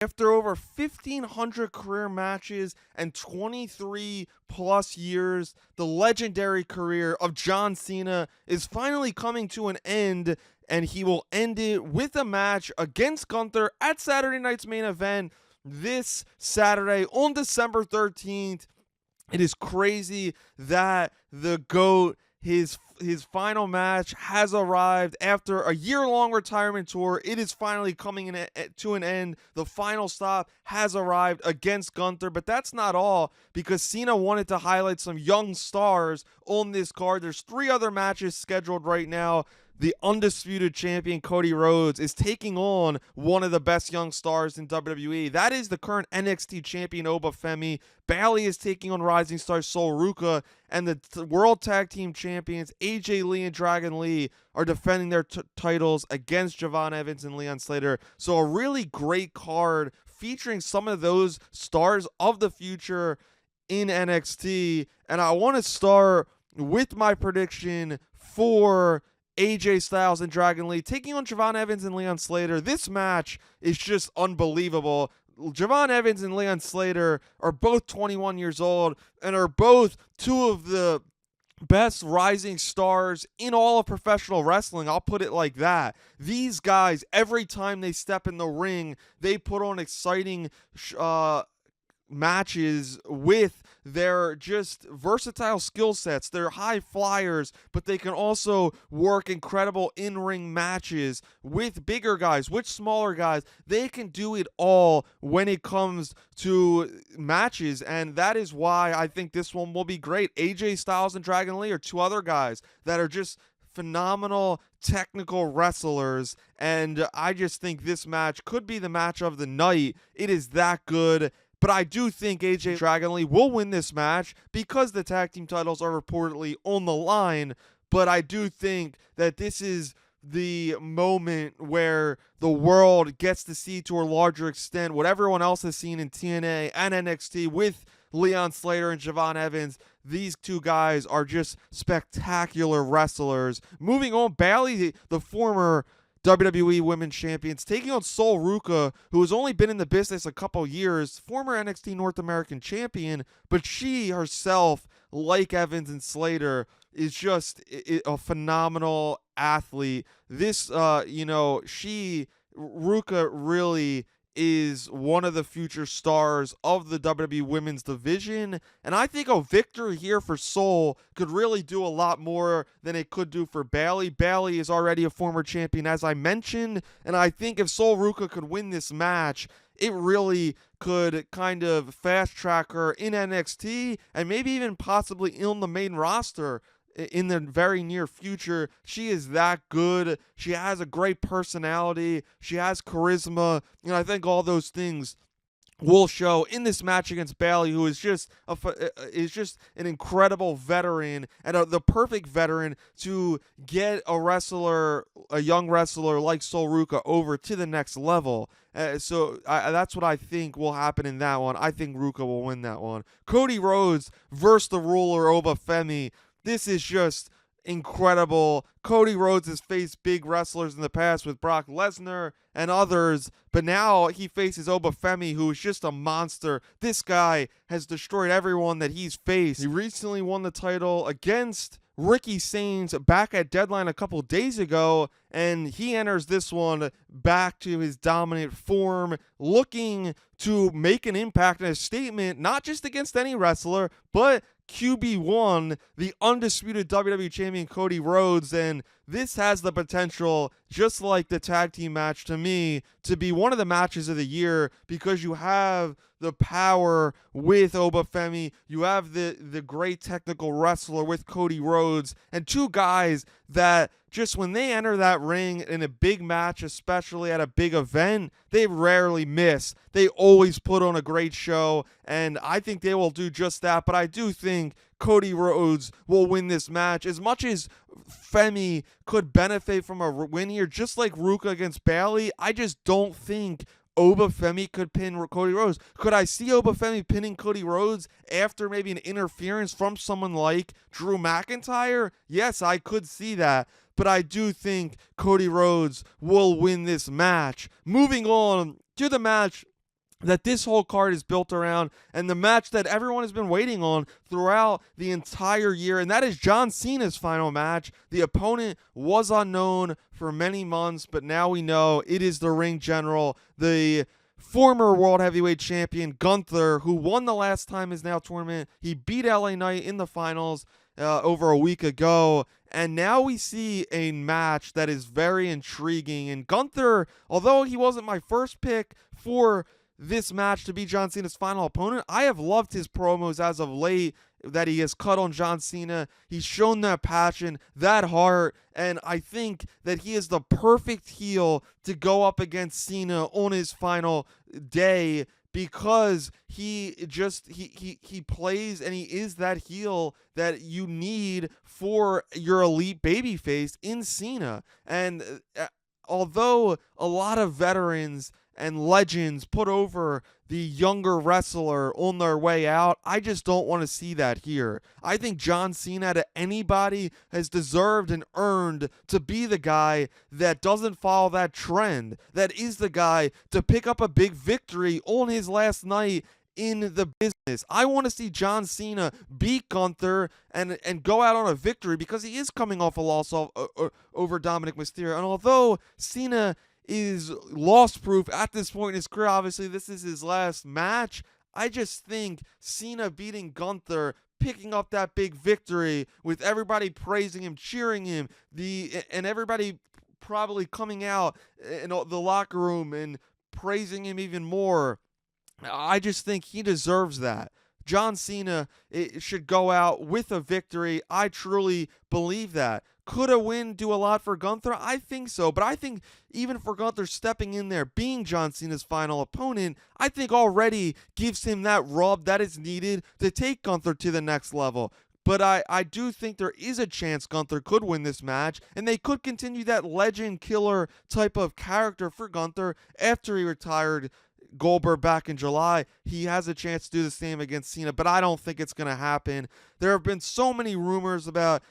After over 1,500 career matches and 23 plus years, the legendary career of John Cena is finally coming to an end, and he will end it with a match against Gunther at Saturday night's main event this Saturday on December 13th. It is crazy that the GOAT, his final match has arrived after a year-long retirement tour. It is finally coming to an end. The final stop has arrived against Gunther, but that's not all, because Cena wanted to highlight some young stars on this card. There's 3 other matches scheduled right now. The undisputed champion Cody Rhodes is taking on one of the best young stars in WWE. That is the current NXT champion Oba Femi. Bayley is taking on rising star Sol Ruka, and the World Tag Team champions AJ Lee and Dragon Lee are defending their titles against Javon Evans and Leon Slater. So a really great card featuring some of those stars of the future in NXT. And I want to start with my prediction for AJ Styles and Dragon Lee taking on Javon Evans and Leon Slater. This match is just unbelievable. Javon Evans and Leon Slater are both 21 years old and are both 2 of the best rising stars in all of professional wrestling. I'll put it like that. These guys, every time they step in the ring, they put on exciting matches with their just versatile skill sets. They're high flyers, but they can also work incredible in-ring matches with bigger guys, with smaller guys. They can do it all when it comes to matches, and that is why I think this one will be great. AJ Styles and Dragon Lee are 2 other guys that are just phenomenal technical wrestlers, and I just think this match could be the match of the night. It is that good. But I do think AJ Dragon Lee will win this match because the tag team titles are reportedly on the line. But I do think that this is the moment where the world gets to see to a larger extent what everyone else has seen in TNA and NXT with Leon Slater and Javon Evans. These 2 guys are just spectacular wrestlers. Moving on, Bayley, the former WWE Women's Champions, taking on Sol Ruka, who has only been in the business a couple years, former NXT North American Champion, but she herself, like Evans and Slater, is just a phenomenal athlete. Ruka really is one of the future stars of the WWE Women's division, and I think a victory here for Sol could really do a lot more than it could do for Bayley. Bayley is already a former champion, as I mentioned, and I think if Sol Ruka could win this match, it really could kind of fast track her in NXT and maybe even possibly in the main roster in the very near future. She is that good. She has a great personality. She has charisma. And I think all those things will show in this match against Bayley, who is just an incredible veteran and the perfect veteran to get a young wrestler like Sol Ruka over to the next level. So that's what I think will happen in that one. I think Ruka will win that one. Cody Rhodes versus the ruler Oba Femi. This is just incredible. Cody Rhodes has faced big wrestlers in the past with Brock Lesnar and others, but now he faces Oba Femi, who is just a monster. This guy has destroyed everyone that he's faced. He recently won the title against Ricky Sainz back at Deadline a couple days ago, and he enters this one back to his dominant form, looking to make an impact and a statement, not just against any wrestler, but QB1, the undisputed WWE champion Cody Rhodes. And this has the potential, just like the tag team match to me, to be one of the matches of the year, because you have the power with Oba Femi, you have the great technical wrestler with Cody Rhodes, and 2 guys that just when they enter that ring in a big match, especially at a big event, they rarely miss. They always put on a great show, and I think they will do just that. But I do think Cody Rhodes will win this match. As much as Femi could benefit from a win here, just like Ruka against Bayley, I just don't think Oba Femi could pin Cody Rhodes. Could I see Oba Femi pinning Cody Rhodes after maybe an interference from someone like Drew McIntyre? Yes, I could see that. But I do think Cody Rhodes will win this match. Moving on to the match that this whole card is built around, and the match that everyone has been waiting on throughout the entire year, and that is John Cena's final match. The opponent was unknown for many months, but now we know it is the ring general, the former World Heavyweight Champion Gunther, who won the last time his now tournament. He beat LA Knight in the finals over a week ago, and now we see a match that is very intriguing. And Gunther, although he wasn't my first pick for this match to be John Cena's final opponent, I have loved his promos as of late that he has cut on John Cena. He's shown that passion, that heart, and I think that he is the perfect heel to go up against Cena on his final day, because he plays and he is that heel that you need for your elite babyface in Cena. And although a lot of veterans and legends put over the younger wrestler on their way out, I just don't want to see that here. I think John Cena, to anybody, has deserved and earned to be the guy that doesn't follow that trend, that is the guy to pick up a big victory on his last night in the business. I want to see John Cena beat Gunther and go out on a victory, because he is coming off a loss over Dominic Mysterio. And although Cena is loss proof at this point in his career, obviously this is his last match, I just think Cena beating Gunther, picking up that big victory with everybody praising him, cheering him, and everybody probably coming out in the locker room and praising him even more, I just think he deserves that. John Cena should go out with a victory. I truly believe that. Could a win do a lot for Gunther? I think so, but I think even for Gunther stepping in there, being John Cena's final opponent, I think already gives him that rub that is needed to take Gunther to the next level. But I do think there is a chance Gunther could win this match, and they could continue that legend killer type of character for Gunther after he retired Goldberg back in July. He has a chance to do the same against Cena, but I don't think it's going to happen. There have been so many rumors about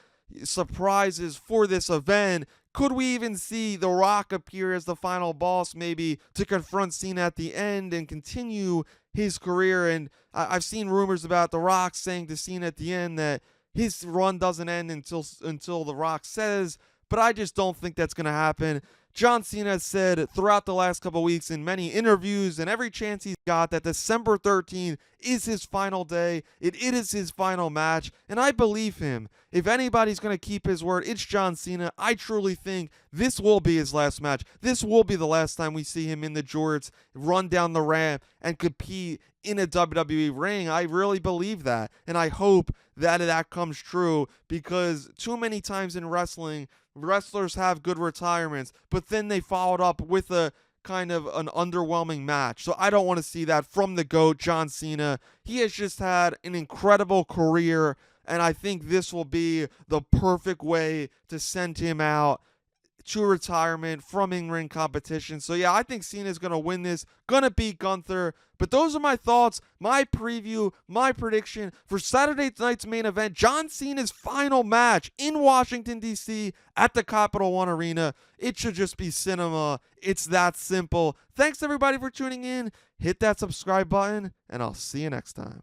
surprises for this event. Could we even see The Rock appear as the final boss, maybe to confront Cena at the end and continue his career? And I've seen rumors about The Rock saying to Cena at the end that his run doesn't end until The Rock says, but I just don't think that's going to happen. John Cena has said throughout the last couple weeks in many interviews and every chance he's got that December 13th is his final day. It is his final match, and I believe him. If anybody's going to keep his word, it's John Cena. I truly think this will be his last match. This will be the last time we see him in the jorts, run down the ramp, and compete in a WWE ring. I really believe that, and I hope that comes true, because too many times in wrestling, wrestlers have good retirements, but then they followed up with a kind of an underwhelming match. So I don't want to see that from the GOAT, John Cena. He has just had an incredible career, and I think this will be the perfect way to send him out to retirement from in-ring competition. So yeah, I think Cena's going to win this, going to beat Gunther. But those are my thoughts, my preview, my prediction for Saturday night's main event, John Cena's final match in Washington, D.C. at the Capital One Arena. It should just be cinema. It's that simple. Thanks everybody for tuning in. Hit that subscribe button, and I'll see you next time.